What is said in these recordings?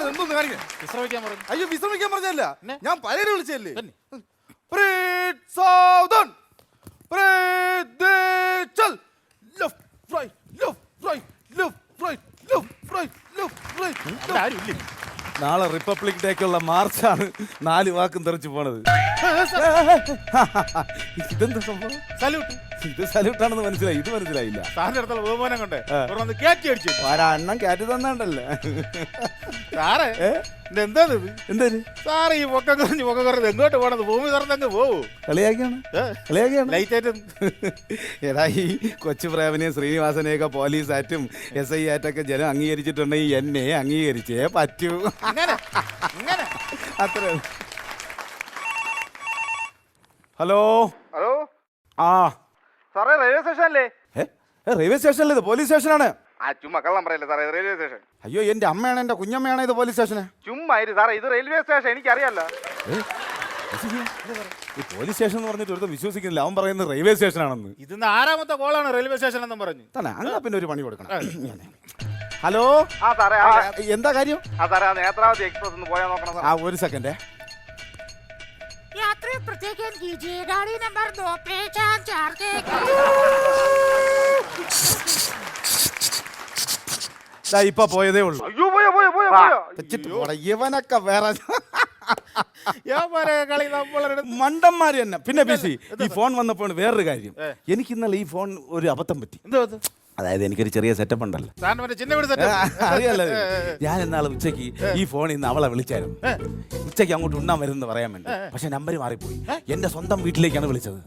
എന്തോന്ന് കാണിക്കാൻ? വിശ്രമിക്കാൻ പറഞ്ഞു. അയ്യോ വിശ്രമിക്കാൻ പറഞ്ഞല്ല, ഞാൻ പലരും വിളിച്ചല്ലേ. നാളെ റിപ്പബ്ലിക് ഡേക്കുള്ള മാർച്ചാണ് 4 വാക്കും തെറിച്ചു പോണത്. ഇതെന്താ സംഭവം? സല്യൂട്ട്. ഇത് സല്യൂട്ടാണെന്ന് മനസ്സിലായി, ഇത് മനസ്സിലായില്ല. സാറിന്റെ അടുത്തുള്ള ബഹുമാനം കൊണ്ട് കയറ്റി അടിച്ചു. അണ്ണം കയറ്റി തന്നാണ്ടല്ലേ സാറേ. എന്താ സാറ് ഈ പൊക്കം കുറഞ്ഞ് എങ്ങോട്ട് പോണത്? ഭൂമി തുറന്നങ്ങ് പോവൂ. കളിയാക്കിയാണ് ലൈറ്റ്. ഏതാ ഈ കൊച്ചു പ്രേമനെയും ശ്രീനിവാസനെയൊക്കെ പോലീസ് ആറ്റും SI ആറ്റൊക്കെ ജനം അംഗീകരിച്ചിട്ടുണ്ടെങ്കിൽ എന്നെ അംഗീകരിച്ചേ പറ്റൂ. അത്ര. Hello hello. ആ സാറേ റെയിൽവേ സ്റ്റേഷൻ അല്ലേ? റെയിൽവേ സ്റ്റേഷനല്ലേ? ഇത് പോലീസ് സ്റ്റേഷനാണ്. ചുമ്മാ കള്ളം പറയല്ലേ സാറേ, ഇത് റെയിൽവേ സ്റ്റേഷൻ. അയ്യോ എന്റെ അമ്മയാണ് എന്റെ കുഞ്ഞമ്മയാണ് ഇത് പോലീസ് സ്റ്റേഷന്. ചുമ്മാ സാറേ, ഇത് റെയിൽവേ സ്റ്റേഷൻ, എനിക്കറിയാലോ. ഈ പോലീസ് സ്റ്റേഷൻ എന്ന് പറഞ്ഞിട്ട് ഒരു വിശ്വസിക്കുന്നില്ല. അവൻ പറയുന്നത് റെയിൽവേ സ്റ്റേഷനാണെന്ന്. ഇത് 6ാമത്തെ കോളാണ് റെയിൽവേ സ്റ്റേഷൻ എന്നും പറഞ്ഞു. തന്നെ അങ്ങനെ പിന്നെ ഒരു പണി കൊടുക്കണം. ഹലോ. ആ സാറേ, എന്താ കാര്യം? സാറേ നേത്രാവതി എക്സ്പ്രസ് ഒന്ന് പോയാൽ നോക്കണം. ഒരു സെക്കൻഡ്. गाड़ी नंबर 2 पे 4 के ഇപ്പൊ പോയതേ ഉള്ളൂ. അയ്യോ ഇവനൊക്കെ വേറെ കളി മണ്ടന്മാര് തന്നെ. പിന്നെ ബിസി ഈ ഫോൺ വന്നപ്പോൾ വേറൊരു കാര്യം, എനിക്ക് ഇന്നലെ ഈ ഫോൺ ഒരു അബദ്ധം പറ്റി. അതായത് എനിക്കൊരു ചെറിയ സെറ്റപ്പ് ഉണ്ടല്ലോ, അറിയാലോ. ഞാൻ എന്നാളെ ഉച്ചയ്ക്ക് ഈ ഫോണിൽ നിന്ന് അവളെ വിളിച്ചായിരുന്നു. ഉച്ചയ്ക്ക് അങ്ങോട്ട് ഉണ്ണാൻ വരുമെന്ന് പറയാൻ വേണ്ടി. പക്ഷെ നമ്പർ മാറിപ്പോയി. എന്റെ സ്വന്തം വീട്ടിലേക്കാണ് വിളിച്ചത്.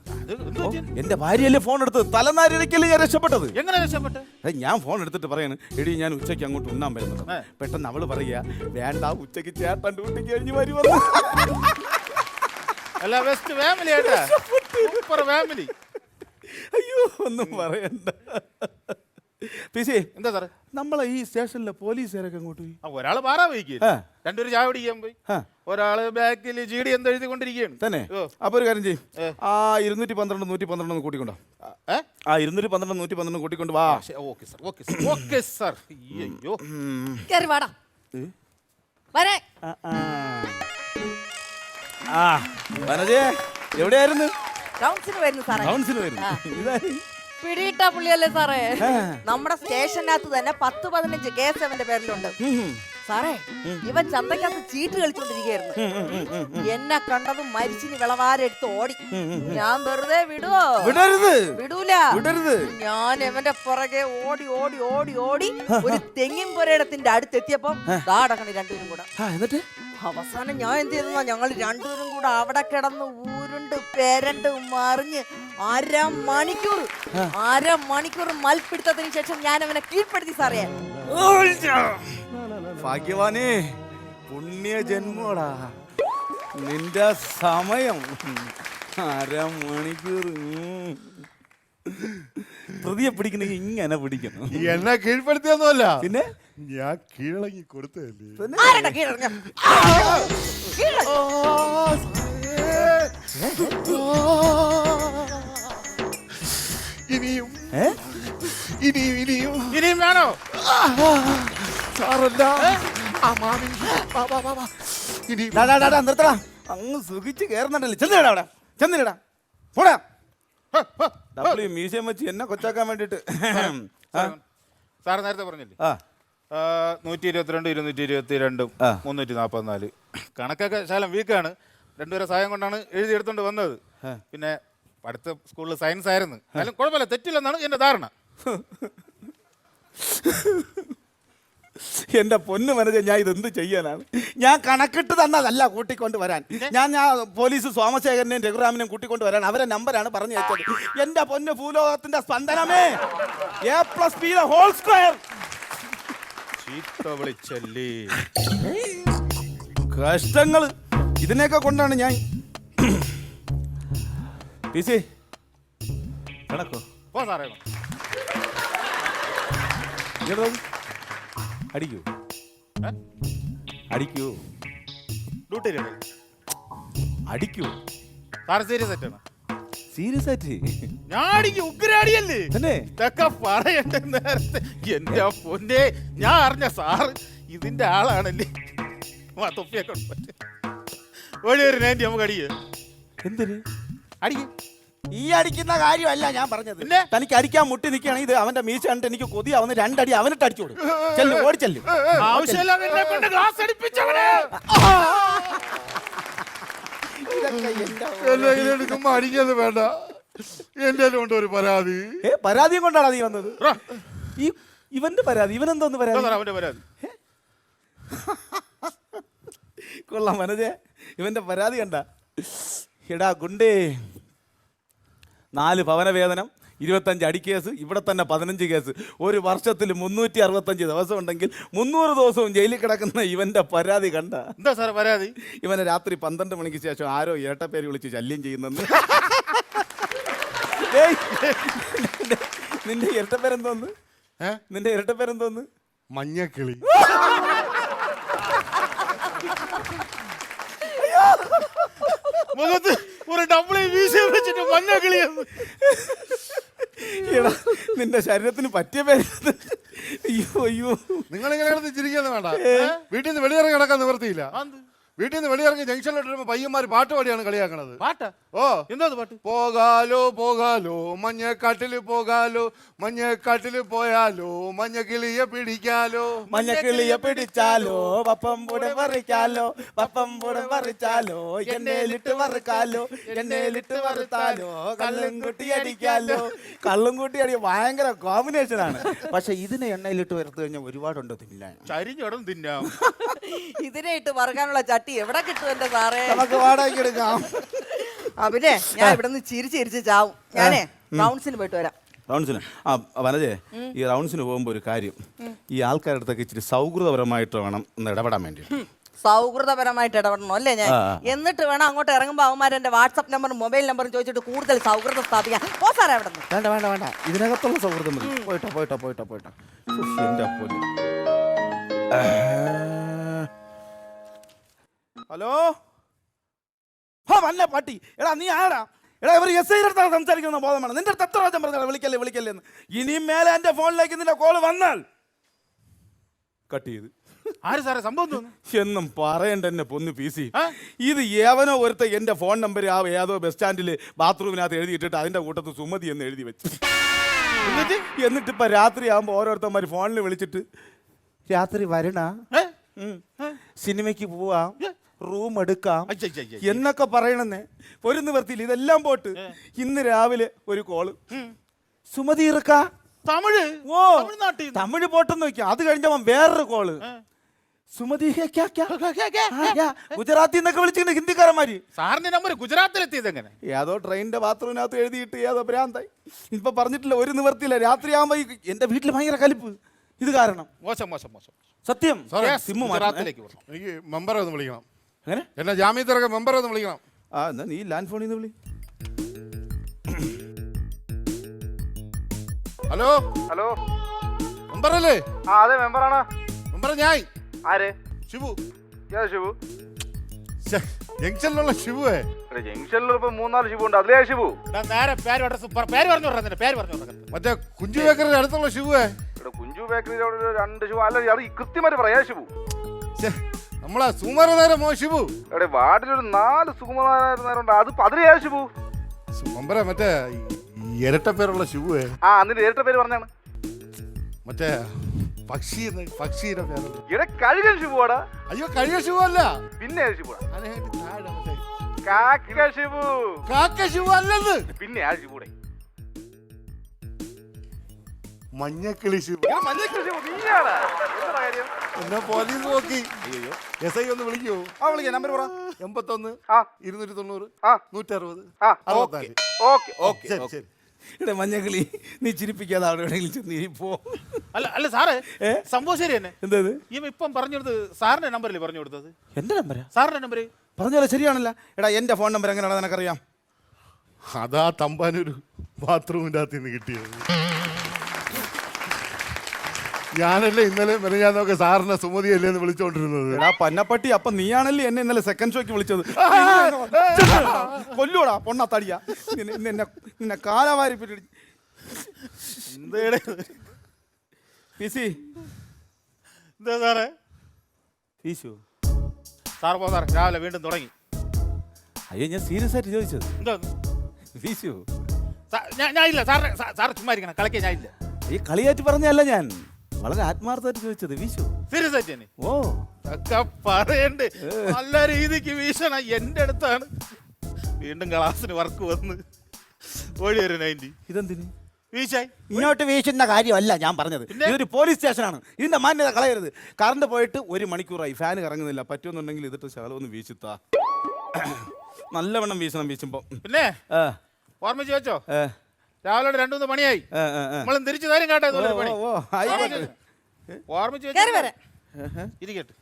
എന്റെ ഭാര്യയല്ലേ ഫോൺ എടുത്തത്. തലനാരിഴക്കല്ലേ ഞാൻ രക്ഷപ്പെട്ടത്. എങ്ങനെ രക്ഷപ്പെട്ടത്? ഞാൻ ഫോൺ എടുത്തിട്ട് പറയാണ്, എടി ഞാൻ ഉച്ചയ്ക്ക് അങ്ങോട്ട് ഉണ്ണാൻ വരുന്നുണ്ട്. പെട്ടെന്ന് അവള് പറയാ, വേണ്ട ഉച്ചയ്ക്ക് ചേട്ടൻ ഡ്യൂട്ടി കഴിഞ്ഞ് വരുമെന്ന്. അയ്യോ ഒന്നും പറയണ്ട. എന്താ സാറേ? നമ്മളെ ഈ സ്റ്റേഷനിലെ പോലീസുകാരൊക്കെ അങ്ങോട്ട് പോയി. ഒരാള് പാറാ പോയിക്ക്, രണ്ടുപേര് ചായ പിടിക്കാൻ പോയി, ഒരാള് ബാക്കിൽ GD എന്ത് എഴുതിക്കൊണ്ടിരിക്കുകയാണ്. തന്നെ. അപ്പൊ ഒരു കാര്യം ചെയ്യും, 212 112 കൂട്ടിക്കൊണ്ടോ. 212 112 കൂട്ടിക്കൊണ്ട് വാ. Okay sir. അയ്യോ വനജേ എവിടെയായിരുന്നു? ടൗൺസിന് വരുന്നു. പിടിയിട്ട പുള്ളിയല്ലേ സാറേ? നമ്മുടെ സ്റ്റേഷനകത്ത് തന്നെ 10-15 കേസ് അവന്റെ പേരിലുണ്ട് സാറേ. ഇവൻ ചന്തക്കകത്ത് ചീട്ട് കളിച്ചോണ്ടിരിക്കുകയായിരുന്നു. എന്നെ കണ്ടതും മരിച്ചിന് വിളവാരെടുത്ത് ഓടി. ഞാൻ വെറുതെ വിടൂല. ഞാൻ ഇവന്റെ പുറകെ ഓടി ഓടി ഓടി ഓടി ഒരു തെങ്ങിൻ പുരയിടത്തിന്റെ അടുത്തെത്തിയപ്പം ദാടക്കണി രണ്ടുപേരും കൂടെ. എന്നിട്ട് അവസാനം ഞാൻ എന്ത് ചെയ്തെന്നാ, ഞങ്ങൾ രണ്ടുപേരും കൂടെ അവിടെ കിടന്ന് ഉരുണ്ട് പെരണ്ട് മറിഞ്ഞ് അരമണിക്കൂർ മൽപ്പിടുത്തതിന് ശേഷം ഞാൻ അവനെ കീഴ്പ്പെടുത്തി സാറേ. ഭാഗ്യവാനേ, പുണ്യ ജന്മോടാ നിന്റെ സമയം. അരമണിക്കൂർ പ്രതിയെ പിടിക്കണമെങ്കിൽ ഇങ്ങനെ പിടിക്കണം. എന്നെ കീഴ്പ്പെടുത്തിയൊന്നുമല്ല, പിന്നെ ഞാൻ കീഴടങ്ങി കൊടുത്തല്ലേ. ഇനിയും വേണോ സാറല്ല? നിർത്തടാ, അങ്ങ് സുഖിച്ച് കേറുന്നുണ്ടല്ലേ. ചെന്നിടാ പോടാ. മ്യൂസിയം വെച്ച് എന്നെ കൊച്ചാക്കാൻ വേണ്ടിട്ട്. സാറ് നേരത്തെ പറഞ്ഞില്ലേ 122 222 344 കണക്കൊക്കെ ശാലം വീക്കാണ്. രണ്ടുപേരെ സഹായം കൊണ്ടാണ് എഴുതിയെടുത്തോണ്ട് വന്നത്. പിന്നെ അടുത്ത സ്കൂളിൽ സയൻസ് ആയിരുന്നു. എന്നാലും കുഴപ്പമില്ല, തെറ്റില്ലെന്നാണ് എന്റെ ധാരണ. എന്റെ പൊന്നു മനസ്സേ, ഞാൻ ഇതെന്ത് ചെയ്യാനാണ്? ഞാൻ കണക്കിട്ട് തന്നതല്ല കൂട്ടിക്കൊണ്ട് വരാൻ. ഞാൻ പോലീസ് സോമശേഖരനെയും രഘുറാമിനെയും കൂട്ടിക്കൊണ്ട് വരാൻ അവരെ നമ്പറാണ് പറഞ്ഞു വെച്ചത്. എന്റെ പൊന്ന് ഭൂലോകത്തിന്റെ സ്പന്ദനമേ, A+B² കഷ്ടങ്ങള് ഇതിനെയൊക്കെ കൊണ്ടാണ് ഞാൻ. കണക്കോ അടിക്കൂ. സീരിയസ് ആയിട്ട് ഞാടിക്ക് ഉഗ്രാടിയല്ലേ തന്നെ ഇതൊക്കെ പറയണ്ട നേരത്തെ. എന്റെ പൊന്നെ, ഞാൻ അറിഞ്ഞ സാറ് ഇതിന്റെ ആളാണല്ലേ. തൊപ്പിയൊക്കെ ഒരു 90 നമുക്ക് അടിയേ. എന്തിന് അടിക്കേ. ഈ അടിക്കുന്ന കാര്യമല്ല ഞാൻ പറഞ്ഞത്. പിന്നെ? തനിക്ക് അടിക്കാൻ മുട്ടി നിൽക്കുകയാണെങ്കിൽ ഇത് അവന്റെ മീശ കണ്ടിട്ട് എനിക്ക് കൊതിയാവുന്ന 2 അടി അവനിട്ട് അടിച്ചോട്. ചെല്ലു, ഓടിച്ചെല്ലു. ആവശ്യമില്ലാതെ എന്നെ കൊണ്ട് ഗ്ലാസ് അടിപ്പിച്ചവനെ. ചുമ്മാ അടിക്കുന്നത് വേണ്ട. എന്റെ കൊണ്ട് ഒരു പരാതി. പരാതിയും കൊണ്ടാണ് നീ വന്നത്? ഈ ഇവന്റെ പരാതി. ഇവനെന്തോന്ന് പരാതി? അവന്റെ പരാതി കൊള്ളാം മനജെ, ഇവന്റെ പരാതി കണ്ട. എടാ ഗുണ്ടേ, 4 ഭവന വേതനം, 25 അടിക്കേസ്, ഇവിടെ തന്നെ 15 കേസ്, ഒരു വർഷത്തിൽ 365 ദിവസം ഉണ്ടെങ്കിൽ 300 ദിവസവും ജയിലിൽ കിടക്കുന്ന ഇവന്റെ പരാതി കണ്ട. എന്താ സാറേ പരാതി? ഇവനെ രാത്രി 12 മണിക്ക് ശേഷം ആരോ ഏട്ടപ്പേര് വിളിച്ച് ശല്യം ചെയ്യുന്നെന്ന്. നിന്റെ ഇരട്ടപ്പേരെന്തോന്ന്? നിന്റെ ഇരട്ടപ്പേരെന്തോന്ന്? മഞ്ഞക്കിളി. മുഖത്ത് ഒരു ഡബിൾ വീശി വെച്ചിട്ട് മഞ്ഞ കിളിയെന്ന്. നിന്റെ ശരീരത്തിന് പറ്റിയ പേര്. അയ്യോ അയ്യോ, നിങ്ങളിങ്ങനെ കിടന്ന് ചിരിക്കുന്നു വേണ്ട. വീട്ടിൽ നിന്ന് വെളിയിറങ്ങി കിടക്കാൻ നിവർത്തിയില്ല. വീട്ടിൽ നിന്ന് വെളിയിറങ്ങി ജംഗ്ഷനിലിട്ട് പയ്യന്മാർ പാട്ട് പാടിയാണ് കളിയാക്കണത്. പാട്ടാ? ഓ, എന്താ പാട്ട്? പോകാലോ പോകാലോ മഞ്ഞക്കാട്ടില് പോകാലോ, മഞ്ഞക്കാട്ടില് പോയാലോ മഞ്ഞക്കിളിയെ പിടിക്കാലോ, മഞ്ഞക്കിളിയെ പിടിച്ചാലോ പപ്പം കൂടെ പറിക്കാലോ, പപ്പം കൂടെ പറിച്ചാലോ എണ്ണയിലിട്ട് വറുക്കാലോ, എണ്ണയിലിട്ട് വറുത്താലോ കള്ളും കുട്ടി അടിക്കാലോ. കള്ളും കുട്ടി അടിക്കുക ഭയങ്കര കോമ്പിനേഷനാണ്. പക്ഷെ ഇതിനെ എണ്ണയിലിട്ട് വറുത്തു കഴിഞ്ഞാൽ ഒരുപാടുണ്ടോ തിന്നാൻ. ചരിഞ്ഞടം തിന്നാം. ഇതിനെ ഇട്ട് വറുക്കാനുള്ള ചട്ടി എവിടെ കിട്ടും എന്റെ സാറേ? നമുക്ക് വാടകയ്ക്ക് എടുക്കാം. പിന്നെ ഞാൻ ഇവിടെ നിന്ന് ചിരിച്ച് ചാവും. ഞാനേ റൗണ്ട്സിന് പോയിട്ട് വരാം. റൗണ്ട്സിന്? ആ വനജെ, ഈ റൗണ്ട്സിന് പോകുമ്പോൾ ഒരു കാര്യം, ഈ ആൾക്കാരുടെ അടുത്തൊക്കെ ഇച്ചിരി സൗഹൃദപരമായിട്ട് വേണം ഒന്ന് ഇടപെടാൻ വേണ്ടി. സൗഹൃദപരമായിട്ട് ഇടപെടണോ അല്ലേ ഞാൻ? എന്നിട്ട് വേണം അങ്ങോട്ട് ഇറങ്ങുമ്പോ അവന്മാർ എന്റെ വാട്സ്ആപ്പ് നമ്പറും മൊബൈൽ നമ്പറും ചോദിച്ചിട്ട് കൂടുതൽ സൗഹൃദം സ്ഥാപിക്കാൻ. ഓ സാറേ അവിടെ നിന്ന്. വേണ്ട വേണ്ട വേണ്ട, ഇതിനകത്തുള്ള സൗഹൃദം മതി. പോയിട്ടോ പോയിട്ടോ പോയിട്ടോ പോയിട്ടോ. എൻ്റെ അപ്പോല്. ഹലോ, ആ വല്ല പാട്ടി. എടാ നീ ആടാ? എടാ ഇവർ എസ് ഐയുടെ അടുത്താണ് സംസാരിക്കുന്ന ബോധം വേണം. നിന്റെ അടുത്ത് എത്ര പ്രാവശ്യം പറഞ്ഞാൽ വിളിക്കല്ലേ വിളിക്കല്ലേ എന്ന്. ഇനിയും മേലെ എൻ്റെ ഫോണിലേക്ക് നിന്റെ കോള് വന്നാൽ കട്ട് ചെയ്ത്. ആര് സാറേ സംഭവം? എന്നും പറയണ്ട എന്നെ പൊന്ന് പി സി. ഇത് ഏവനോ ഒരുത്ത എൻ്റെ ഫോൺ നമ്പർ ആ ഏതോ ബസ് സ്റ്റാൻഡിൽ ബാത്റൂമിനകത്ത് എഴുതിയിട്ടിട്ട് അതിൻ്റെ കൂട്ടത്ത് സുമതി എന്ന് എഴുതി വെച്ചു. എന്നിട്ട് ഇപ്പം രാത്രി ആകുമ്പോൾ ഓരോരുത്തന്മാർ ഫോണിൽ വിളിച്ചിട്ട് രാത്രി വരണ, സിനിമയ്ക്ക് പോവാം, റൂം എടുക്കാം എന്നൊക്കെ പറയണെന്നേ. ഒരു നിവർത്തിയില്ല. ഇതെല്ലാം പോട്ട് ഇന്ന് രാവിലെ ഒരു കോള്, സുമതി ഇറക്ക തമിഴ്. ഓ തമിഴ് പോട്ടെന്ന് നോക്കിയാ. അത് കഴിഞ്ഞവൻ വേറൊരു കോള്, സുമതി ഗുജറാത്തി എന്നൊക്കെ വിളിച്ചിട്ടുണ്ട് ഹിന്ദിക്കാരന്മാര്. സാറിന്റെ നമ്പർ ഗുജറാത്തിലെത്തിയത് എങ്ങനെ? ഏതോ ട്രെയിനിന്റെ ബാത്റൂമിനകത്ത് എഴുതിയിട്ട് ഏതോ ഭ്രാന്തായി. ഇപ്പൊ പറഞ്ഞിട്ടില്ല, ഒരു നിവർത്തിയില്ല. രാത്രി ആകുമ്പോ എന്റെ വീട്ടിൽ ഭയങ്കര കലിപ്പ് ഇത് കാരണം. മോശം മോശം മോശം സത്യം. സിമ്മ് ഗുജറാത്തിലേക്ക് വരണം. എനിക്ക് മെമ്പറെ ഒന്ന് വിളിക്കണം. അങ്ങനെ എന്നെ ജാമ്യത്തിറക്ക മെമ്പറെ ഒന്ന് വിളിക്കണം. ആ എന്നാ നീ ലാൻഡ് ഫോണിൽ നിന്ന് വിളി. ഹലോ ഹലോ, മെമ്പറല്ലേ? ആ അതെ മെമ്പറാണ്. മെമ്പറെ ഞാൻ ആര്? ഷിബു. ഏതാ ഷിബു? ജംഗ്ഷനിലുള്ള ഷിബുവേ. ജംഗ്ഷനിൽ ഇപ്പൊ 3-4 ഷിബു ഉണ്ട്. അതിലേ ഷിബു. നേരെ പേര് പറഞ്ഞു. മറ്റേ കുഞ്ചു ബേക്കറിന്റെ അടുത്തുള്ള ഷിബുവേ. ഇവിടെ കുഞ്ചു ബേക്കറിയിലെ 2 ഷിബു. അല്ല അത് കൃത്യമായിട്ട് പറയാ ഷിബു. നമ്മളെ സുകുമാരനായ മോ ഷിബു. ഇവിടെ വാർഡിലൊരു 4 സുകുമാരനായരുണ്ട്. അത് അതിലേ ഷിബു. മെമ്പറെ മറ്റേ ഇരട്ട പേരുള്ള ഷിബുവേ. ആ അതിന്റെ ഇരട്ട പേര് പറഞ്ഞാണ്. മറ്റേ പക്ഷിയുടെ പേരുള്ള. ഇവിടെ കഴുകൻ ഷിബുവാടാ. അയ്യോ കഴിയ ഷിബു അല്ല. പിന്നെ ഷിബുടാ. മറ്റേ കാക്ക ഷിബു. കാക്ക ഷിബു അല്ലെന്ന്. പിന്നെ ആ ഷിബുടെ മഞ്ഞക്കിളി ഷിബു. മഞ്ഞക്കിളി ഷിബു നീയാടാ. എന്താ കാര്യം? എന്നാ പോലീസ് നോക്കി. എസ് ഐ ഒന്ന് വിളിക്കൂ. ആ വിളിക്കാം. നമ്പർ പറ. 81 ആ 290 ആ 160 ആ 64. Okay okay. ശരി ശരി. ഇവിടെ മഞ്ഞക്കിളി നീ ചിരിപ്പിക്കാതെ അവിടെ എവിടെയെങ്കിലും ചെന്ന് നീ പോ. അല്ല സാറേ, സംഭവം ശരി തന്നെ. എന്താ ഇപ്പം പറഞ്ഞു കൊടുത്തത് സാറിന്റെ നമ്പറിൽ പറഞ്ഞു കൊടുത്തത്? എന്റെ നമ്പരാ? സാറിന്റെ നമ്പർ പറഞ്ഞാലോ ശരിയാണല്ലോ. എടാ എന്റെ ഫോൺ നമ്പർ എങ്ങനെയാണെന്ന് നിനക്കറിയാം? അതാ തമ്പാനൊരു ബാത്റൂമിന്റെ അകത്ത് നിന്ന് കിട്ടിയത്. ഞാനല്ലേ ഇന്നലെ മെനഞ്ഞാന്നൊക്കെ സാറിനെ സുമതിയല്ലേ എന്ന് വിളിച്ചോണ്ടിരുന്നത്. എടാ പന്നപ്പട്ടി, അപ്പൊ നീയാണല്ലേ എന്നെ ഇന്നലെ സെക്കൻഡ് ഷോയ്ക്ക് വിളിച്ചത്. കൊല്ലൂടാ പൊണ്ണത്തടിയാ നിന്നെ കാലവാരി പിടി. പിസി എന്താ സാറേ? വീശു. സാർ പോ സാർ, രാവിലെ വീണ്ടും തുടങ്ങി. അയ്യോ ഞാൻ സീരിയസ് ആയിട്ട് ചോദിച്ചത്. എന്താ വീശു. ഞാൻ ഇല്ല സാറിനെ, സാർ ചുമ്മാ ഇരിക്കണം, കളിക്കാൻ ഞാൻ ഇല്ല. ഈ കളിയായിട്ട് പറഞ്ഞല്ല, ഞാൻ വളരെ ആത്മാർത്ഥമായിട്ട് ചോദിച്ചത്. വീശു. സീരിയസ് ആയിട്ട് തന്നെ. ഓ ഒക്കെ പറയണ്ട്, നല്ല രീതിക്ക് വീശണ. എന്റെ അടുത്താണ് വീണ്ടും ക്ലാസ്സിന് വർക്ക് വന്ന് ഓടി ഒരു 90. ഇതെന്തിന് വീശായി? ഇങ്ങോട്ട് വീശുന്ന കാര്യമല്ല ഞാൻ പറഞ്ഞത്. ഇതൊരു പോലീസ് സ്റ്റേഷനാണ്. ഇതിന്റെ മാന്യത കളയരുത്. കറണ്ട് പോയിട്ട് 1 മണിക്കൂറായി, ഫാൻ കറങ്ങുന്നില്ല. പറ്റുമെന്നുണ്ടെങ്കിൽ ഇതിട്ട് ശകലം ഒന്ന് വീശുത്താ. നല്ലവണ്ണം വീശണം വീശുമ്പോ. പിന്നെ ഓർമ്മിച്ച് വെച്ചോ, രാവിലെ 2-3 മണിയായി. നമ്മളും തിരിച്ചു തരും കേട്ടോ. ഓർമ്മിച്ച് വെച്ചോ. ഇരിക്കട്ടെ.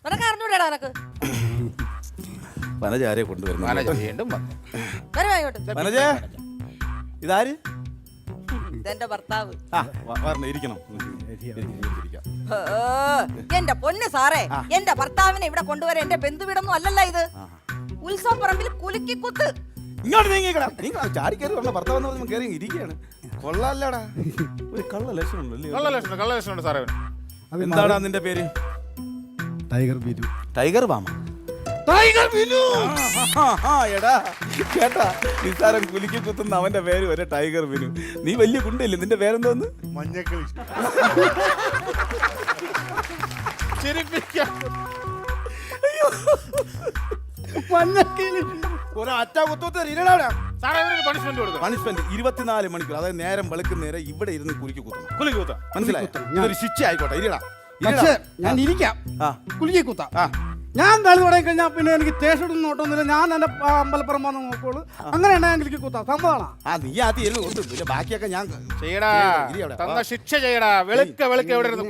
വനജ ആരെ കൊണ്ടുവരുന്നു? വീണ്ടും വന്നു. വനജ, ഇതാര്? ഇതെന്റെ ഭർത്താവ്. ഇരിക്കണം. എന്റെ പൊന്ന് സാറേ, എന്റെ ഭർത്താവിനെ ഇവിടെ കൊണ്ടുവരാൻ എന്റെ ബന്ധുവിടൊന്നും അല്ലല്ല ഇത്. ഉത്സവ പറമ്പിൽ കുലുക്കി കുത്ത്. ഇങ്ങോട്ട് നീങ്ങിക്കടാ. നിങ്ങൾ ചാടി കയറി വന്ന ഭർത്താവ് കയറി ഇരിക്കുകയാണ്. കൊള്ളാല്ലടാ, ഒരു കള്ള ലക്ഷണം ഉണ്ടല്ലേ? കള്ള ലക്ഷണം സാറേ. എന്താടാ നിന്റെ പേര്? ടൈഗർ ബിനു. ടൈഗർ ബാമ. ടൈഗർ ബിനു. എടാ കേട്ടാ, നിസ്സാരം കുലുക്കി കുത്തുന്ന അവന്റെ പേര് വരെ ടൈഗർ ബിനു. നീ വലിയ കുണ്ടല്ലേ, നിന്റെ പേരെന്തോന്ന്? മഞ്ഞക്കളി. പണിഷ്മെന്റ് 24 മണിക്കൂർ. അതായത് നേരം വെളുക്കുന്നേരം ഇവിടെ ഇരുന്ന് കുലുക്കി കുത്തണം. മനസ്സിലായോ? ഇതൊരു ശിക്ഷ ആയിക്കോട്ടെ. ഇരിടാ. പക്ഷേ ഞാൻ ഇരിക്കാം, കുലുക്കി കുത്താം. ഞാൻ കളി തുടങ്ങി കഴിഞ്ഞാൽ പിന്നെ എനിക്ക് സ്റ്റേഷൻ നോട്ടൊന്നുമില്ല. ഞാൻ എന്റെ അമ്പലപ്പുറം വന്ന് നോക്കോളൂ. അങ്ങനെയാണ് ഞാൻ കുലുക്കി കുത്താം. സംഭവമാണ്. നീ ആദ്യം ഇരുന്ന് കൊണ്ടു, പിന്നെ ബാക്കിയൊക്കെ ഞാൻ ചെയ്യടാ. തന്ന ശിക്ഷ ചെയ്യടാ. വെളുക്ക എവിടെ ഇരുന്ന്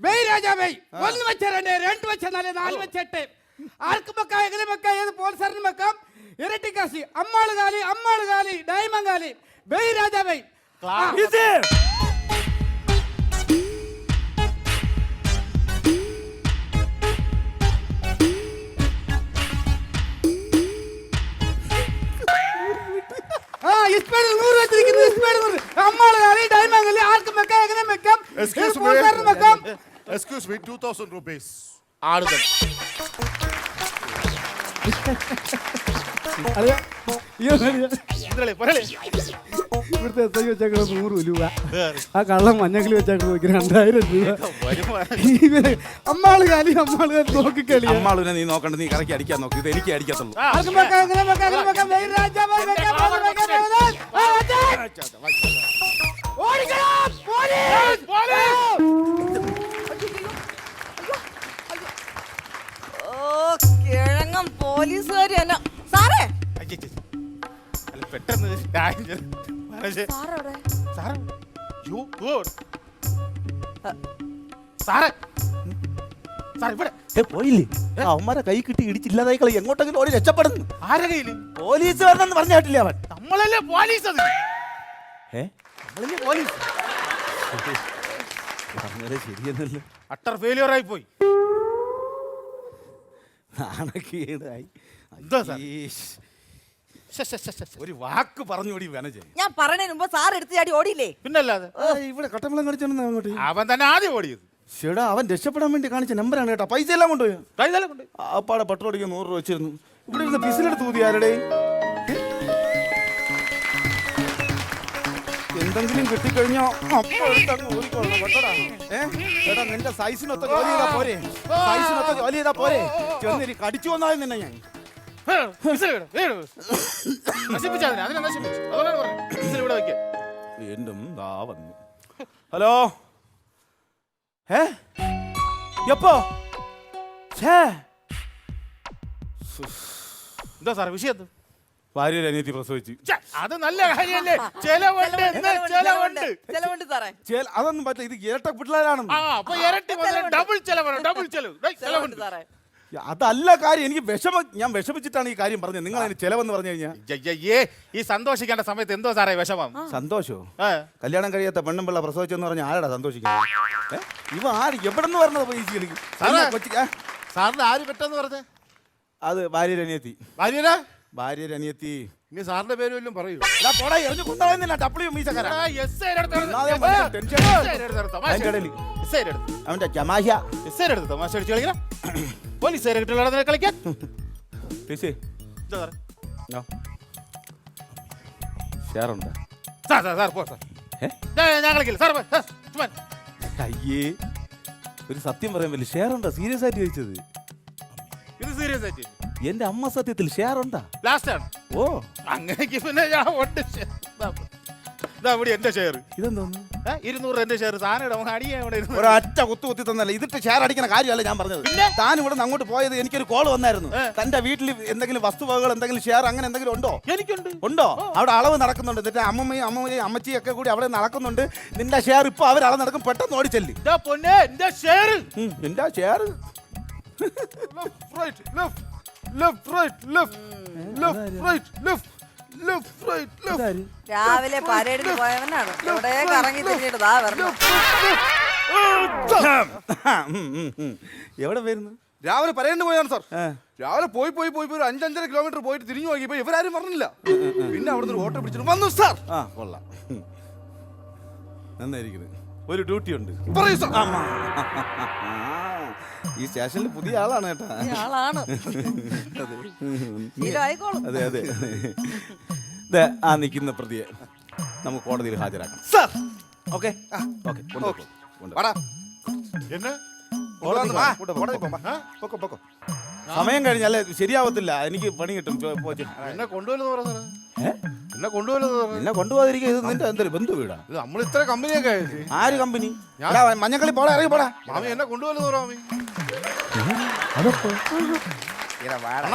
വെയ് രാജാ വെയ്. 1 വെച്ച 2, 2 വെച്ച 4, 4 വെച്ച 8. ആർക്കും വെക്കാം, എങ്ങനെ വെക്കാം, ഏത് പോലീസുകാരനും വെക്കാം. ഇരട്ടിക്കാശി, അമ്മാള് കാലി, ഡയമണ്ട് കാലി. വെയ് രാജാ വെയ്. ഇസ്പേഡ് 100 വെച്ചിരിക്കുന്നു. ഇസ്പേഡ് 100. അമ്മാള് കാലി, ഡയമണ്ട് കാലി. ആർക്കും വെക്കാം, എങ്ങനെ വെക്കാം, ഏത് പോലീസുകാരനും വെക്കാം. Excuse me, 2000 rupees. ആളുകൾ ഇവിടുത്തെ എസ് ഐ വെച്ചേക്കുന്നത് 100 രൂപ. ആ കള്ളം മഞ്ഞക്കിളി വെച്ചേക്കുന്നത് 2000 രൂപ. അമ്മാള് കാലി നോക്കിക്കളി. അമ്മാളുനെ നീ നോക്കണ്ട, നീ കറക്കി അടിക്കാൻ നോക്ക്. ഇത് എനിക്ക് അടിക്കത്തുള്ളൂ. കിഴങ്ങം പോലീസുകാരി തന്നെ സാറേ. പെട്ടെന്ന് പോയില്ലേ? അവന്മാരെ കൈ കിട്ടി ഇടിച്ചില്ലാതായി കളി. എങ്ങോട്ടെങ്കിലും ഓടി രക്ഷപ്പെടുന്നു. ആരെ കയ്യില്? പോലീസ് വരണമെന്ന് പറഞ്ഞ കേട്ടില്ല അവൻ. നമ്മളല്ലേ പോലീസ്? അത് പോലീസ് ശരിയെന്നല്ലോ. അട്ടർ ഫെയിലിയർ ആയി പോയി. നാണക്കേടായി. ഒരു വാക്ക് പറഞ്ഞോടി വനജെ. ഞാൻ പറഞ്ഞതിന് മുമ്പ് സാർ എടുത്ത് ചാടി ഓടിയില്ലേ? പിന്നല്ലാതെ ഇവിടെ കട്ടമ്പളം കളിച്ചോണ്ട് അങ്ങോട്ട്. അവൻ തന്നെ ആദ്യം ഓടിയത്. ചേടാ, അവൻ രക്ഷപ്പെടാൻ വേണ്ടി കാണിച്ച നമ്പറാണ് കേട്ടോ. പൈസ എല്ലാം കൊണ്ടുപോയോ? അപ്പാടെ പെട്രോൾ അടിക്കാൻ 100 രൂപ വെച്ചിരുന്നു. ഇവിടെ ഇരുന്ന് പിസിലെടുത്ത് ഊതി ആരുടെ? എന്തെങ്കിലും കിട്ടിക്കഴിഞ്ഞോ ചേട്ടാ, നിന്റെ സൈസിനൊത്ത ജോലി ചെയ്താ പോരെ? സൈസിനൊത്ത ജോലി ചെയ്താ പോരെ? ചെന്നിരി കടിച്ചു വന്നാലും നിന്നെ ഞാൻ വീണ്ടും ദാ വന്നു. ഹലോ, എപ്പോ? എന്താ സാറേ വിഷയം? ഭാര്യ അനിയത്തി പ്രസവിച്ചു. അത് നല്ല കാര്യല്ലേ? ചെലവുണ്ട് സാറേ. അതൊന്നും പറ്റില്ല. ഇത് ഇരട്ട പിള്ളേരാണ്. ഡബിൾ ചെലവ്. അതല്ല കാര്യം, എനിക്ക് ഞാൻ വിഷമിച്ചിട്ടാണ് ഈ കാര്യം പറഞ്ഞത്. നിങ്ങൾ അതിന് ചെലവെന്ന് പറഞ്ഞു കഴിഞ്ഞാൽ ഈ സന്തോഷിക്കേണ്ട സമയത്ത് എന്തോ സാറേ വിഷമം? സന്തോഷോ? ഏ? കല്യാണം കഴിയാത്ത പെണ്ണും പിള്ള പ്രസവിച്ചെന്ന് പറഞ്ഞാൽ ആരാടാ സന്തോഷിക്കുന്നത്? ഇവ ആര് എവിടെ നിന്ന് പറഞ്ഞത് ഈ സാറിന് ആര് പെട്ടെന്ന് പറഞ്ഞേ? അത് ഭാര്യരനിയത്തി. ഭാര്യരാ? ഭാര്യരനിയത്തി. ഇനി സാറിന്റെ പേര് വല്ലതും പറയൂ. അവന്റെ ചമാശ തമാശ അടിച്ച് കളിക്കണം. പോലീസുകാരെ കിട്ടുള്ള കളിക്കാൻ ഷെയറുണ്ടോ? സാർ പോ സാർ. ഞാൻ കളിക്കില്ല സാർ. അയ്യേ, ഒരു സത്യം പറയാൻ പറ്റില്ല. ഷെയറുണ്ടോ? സീരിയസ് ആയിട്ട് ചോദിച്ചത്. ഇത് സീരിയസ് ആയിട്ട് എന്റെ അമ്മ സത്യത്തിൽ ഷെയറുണ്ടാ? ലാസ്റ്റ് ആണ്. ഓ അങ്ങനെയൊക്കെ പിന്നെ ഞാൻ ഇവിടെ എന്റെ ഷെയർ ഇതെന്തോന്നു? 200 എന്റെ ഷെയർ. സാധനം അടിയാൻ ഒരൊറ്റ കുത്തി തന്നല്ല. ഇതിട്ട് ഷെയർ അടിക്കുന്ന കാര്യമല്ല ഞാൻ പറഞ്ഞത്. താൻ ഇവിടെ നിന്ന് അങ്ങോട്ട് പോയത് എനിക്കൊരു കോൾ വന്നായിരുന്നു. തന്റെ വീട്ടിൽ എന്തെങ്കിലും വസ്തുവകകൾ, എന്തെങ്കിലും ഷെയർ അങ്ങനെ എന്തെങ്കിലും ഉണ്ടോ? എനിക്കുണ്ട്. ഉണ്ടോ? അവിടെ അളവ് നടക്കുന്നുണ്ട്. എന്നിട്ട് അമ്മമ്മയും അമ്മച്ചിയും ഒക്കെ കൂടി അവിടെ നടക്കുന്നുണ്ട്. നിന്റെ ഷെയർ ഇപ്പൊ അവർ അളവ് നടക്കും. പെട്ടെന്ന് ഓടിച്ചെല്ലി. പൊന്നെ എന്റെ ഷെയർ. എന്റെ ഷെയർ രാവിലെ പരേഡിന് പോയവനാണ് ഇവിടെ കറങ്ങി തിരിഞ്ഞിട്ട് ദാ വരണം. എവിടെ വരുന്നു? രാവിലെ പറയേണ്ടി പോയാണ് സാർ. രാവിലെ പോയി ഒരു 5-5.5 കിലോമീറ്റർ പോയിട്ട് തിരിഞ്ഞു നോക്കിയപ്പോ ഇവരാരും പറഞ്ഞില്ല. പിന്നെ അവിടുന്ന് ഒരു ഓട്ടോ പിടിച്ചിട്ട് വന്നു സാർ. കൊള്ളാം, നന്നായിരിക്കുന്നത്. ഒരു ഡ്യൂട്ടി ഉണ്ട്. പറയൂ സാർ. ഈ സ്റ്റേഷനിൽ പുതിയ ആളാണ് കേട്ടാ. ഈ ആളാണ്. ശീലമായിക്കോളും. അതെ അതെ. ആ നിൽക്കുന്ന പ്രതിയെ നമുക്ക് കോടതിയിൽ ഹാജരാക്കാം. Sir okay okay. എന്നെ സമയം കഴിഞ്ഞാലേ ശരിയാവത്തില്ല. എനിക്ക് പണി കിട്ടും. എന്നെ കൊണ്ടുപോലെന്ന് പറഞ്ഞത്. എന്നെ കൊണ്ടുപോലെന്ന് പറഞ്ഞു. എന്നെ കൊണ്ടുപോകാതിരിക്കുക. ഇത് നിന്റെ എന്തൊരു ബന്ധു വീടാ? ഇത് നമ്മൾ ഇത്ര കമ്പനിയൊക്കെ. ആര് കമ്പനി? മഞ്ഞക്കളി പോടാ, ഇറങ്ങി പോടാ. മാമി എന്നെ കൊണ്ടുപോലെന്ന് പറയാ. മാമി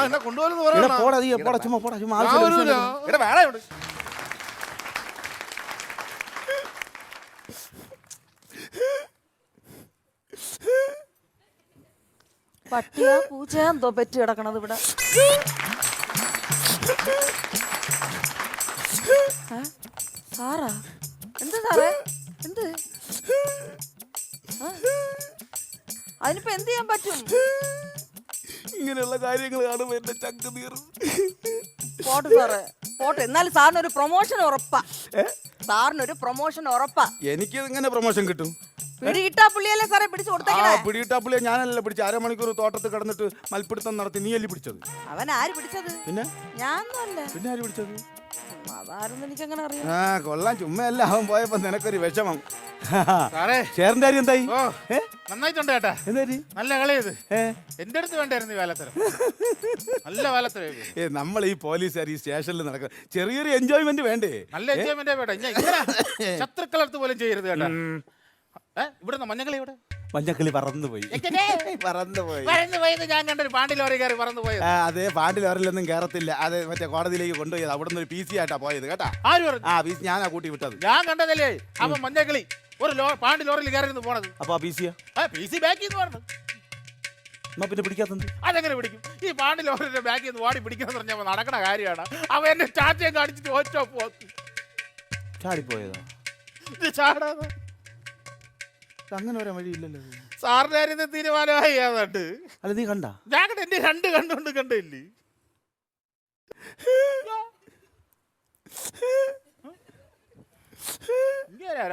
എന്നെ കൊണ്ടുപോലെന്ന് പറയാ. പോടാ, നീ പോടാ, ചുമ്മാ പോടാ, ചുമ്മാ പട്ടിയാ പൂച്ചയാ എന്തോ പെറ്റ് കിടക്കണത് ഇവിടെ. സാറാ? എന്ത് സാറേ? എന്ത്? അതിനിപ്പോ എന്ത് ചെയ്യാൻ പറ്റും? ഇങ്ങനെയുള്ള കാര്യങ്ങൾ കാണുമ്പോ എന്റെ ചങ്ക് തീർന്നു. പോട്ടെ സാറേ, പോട്ടെ. എന്നാലും സാറിനൊരു പ്രൊമോഷൻ ഉറപ്പാ. സാറിനൊരു പ്രൊമോഷൻ ഉറപ്പാ. എനിക്ക് എങ്ങനെ പ്രൊമോഷൻ കിട്ടും? പിടികിട്ടാ പുള്ളിയല്ലേ സാറേ പിടിച്ചു കൊടുത്തേക്കണേ? പിടികിട്ടാ പുള്ളിയെ ഞാനല്ല പിടിച്ച. 1/2 മണിക്കൂർ തോട്ടത്തിൽ കിടന്നിട്ട് മൽപ്പിടുത്തം നടത്തി. നീയല്ലേ പിടിച്ചത്? അവൻ ആര് പിടിച്ചത്? പിന്നെ ഞാനല്ല. പിന്നെ ആര് പിടിച്ചത്? അതാരെന്ന് എനിക്കങ്ങനെ അറിയാം. കൊള്ളാം. ചുമ്മല്ല, അവൻ പോയപ്പോ നിനക്കൊരു വിഷമം. സാറേ ഷെയറിന്റെ കാര്യം എന്തായി? നന്നായിട്ടുണ്ട് ചേട്ടാ. എന്തായി? നല്ല കളിയത്. എന്റെ അടുത്ത് വേണ്ടായിരുന്നു ഈ വേലത്തരം. നല്ല വേലത്തരം. നമ്മൾ ഈ പോലീസുകാർ ഈ സ്റ്റേഷനിൽ നടക്കുക ചെറിയൊരു എൻജോയ്മെന്റ് വേണ്ടേ? നല്ല എൻജോയ്മെന്റ് വേണ്ട. ശത്രുക്കളടുത്ത് പോലും ചെയ്യരുത് കേട്ടാ. ഇവിടുന്ന് മഞ്ഞക്കളി ഇവിടെ മഞ്ഞക്കളി പറന്നുപോയി. ഞാൻ കണ്ടൊരു പാണ്ടി ലോറി കയറി പറന്നു പോയത്. അതെ, പാണ്ടി ലോറിലൊന്നും കയറത്തില്ല. അത് മറ്റേ കോടതിയിലേക്ക് കൊണ്ടുപോയത്. അവിടെ നിന്ന് ഒരു PC ആയിട്ടാ പോയത് കേട്ടാ. ആര് പറഞ്ഞു? PC ഞാനാ കൂട്ടി വിട്ടത്. ഞാൻ കണ്ടതല്ലേ. അപ്പൊ മഞ്ഞക്കളി ഒരു പാണ്ടി ലോറിയിൽ കയറി പോണത്. അപ്പൊ PC ബാക്കിൽ നിന്ന് പറഞ്ഞു. പിന്നെ പിടിക്കാത്തത് അതെങ്ങനെ പിടിക്കും? ഈ പാണ്ടി ലോറിയുടെ ബാക്കിൽ നിന്ന് വാടി പിടിക്കാന്ന് പറഞ്ഞപ്പോ നടക്കണ കാര്യമാണ്. അവ എന്നെ ചാറ്റയും കാണിച്ചിട്ട് ഒറ്റ പോക്ക് ചാടിപ്പോയതാ. ഇത് ചാടാതെ അങ്ങനെ വരാൻ വഴിയില്ലല്ലോ. സാറിന്റെ കാര്യം തീരുമാനമായി ഏതാണ്ട്. അല്ല, നീ കണ്ട? ഞാൻ എന്റെ 2 കണ്ടുകൊണ്ട് കണ്ടില്ലേ.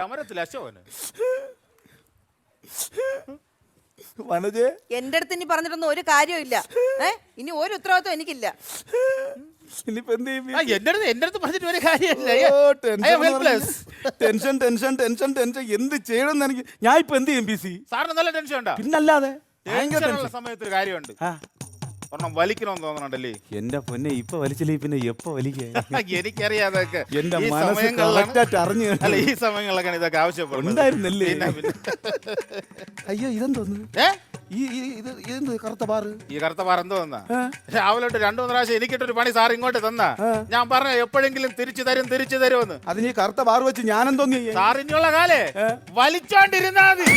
അമരത്തിൽ അശോകന് വനജേ, എന്റെ അടുത്ത് ഇനി പറഞ്ഞിട്ടൊന്നും ഒരു കാര്യമില്ല. ഇനി ഒരു ഉത്തരവാദിത്വം എനിക്കില്ല. ഇനിയിപ്പോ എന്ത് ചെയ്യും? എന്റെ അടുത്ത് പറഞ്ഞിട്ട് ഒരു കാര്യമില്ല. ടെൻഷൻ ടെൻഷൻ ടെൻഷൻ ടെൻഷൻ എന്ത് ചെയ്യണമെന്ന് എനിക്ക്. ഞാൻ ഇപ്പൊ എന്ത് ചെയ്യും? PC സാറിന് നല്ല ടെൻഷൻ ഉണ്ടോ? പിന്നല്ലാതെ. സമയത്ത് ഒരു കാര്യമുണ്ട്. ഒരെണ്ണം വലിക്കണമെന്ന് തോന്നണല്ലേ? എന്റെ പൊന്നെ, ഇപ്പൊ വലിച്ചില്ലേ പിന്നെ എപ്പോ വലിക്കുക? എനിക്കറിയാതൊക്കെ. എന്റെ മനസ്സ് കറക്റ്റായിട്ട് അറിഞ്ഞു. അല്ല, ഈ സമയങ്ങളിലൊക്കെ ഇതൊക്കെ ആവശ്യപ്പെടുന്നുണ്ടായിരുന്നല്ലേ? അയ്യോ, ഇതെന്തോന്നു? ഇതെന്ത് കറുത്ത ബാറ്? ഈ കറുത്ത ബാർ എന്തോ തന്നാ? രാവിലെ 2-3 പ്രാവശ്യം എനിക്കിട്ടൊരു പണി സാർ ഇങ്ങോട്ട് തന്നാ. ഞാൻ പറഞ്ഞ എപ്പോഴെങ്കിലും തിരിച്ചു തരുമെന്ന്. അതിന് ഈ കറുത്ത ബാർ വെച്ച് ഞാനെന്തോന്നു? സാറിനുള്ള കാലേ വലിച്ചോണ്ടിരുന്നാ മതി.